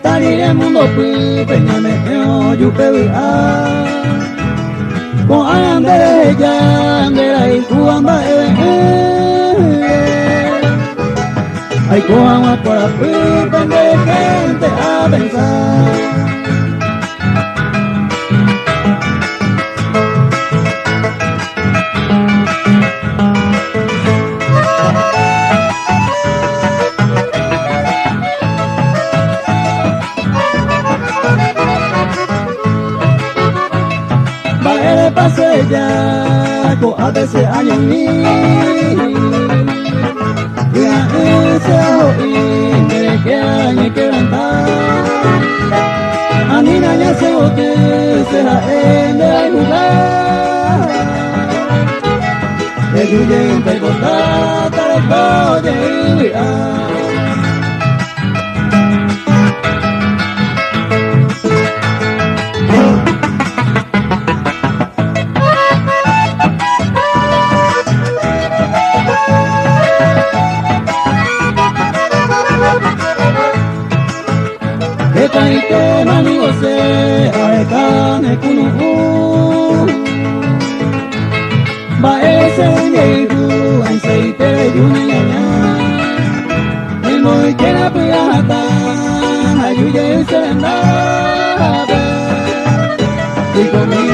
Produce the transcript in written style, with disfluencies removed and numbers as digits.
Tari mundo pi peñame eo yupe a ko ande ya ande y kuamba ay ko ama por pi pende gente a pensar. Pasé ya con a veces años ni ya ese hoy me queda ni que cantar a mí ya se bote se la en el lugar que yo llegué un percota tal de que mani ose aekane kunu ba ese yegu ai sei te yunya ni moi que la piata ayuye serenda y conmigo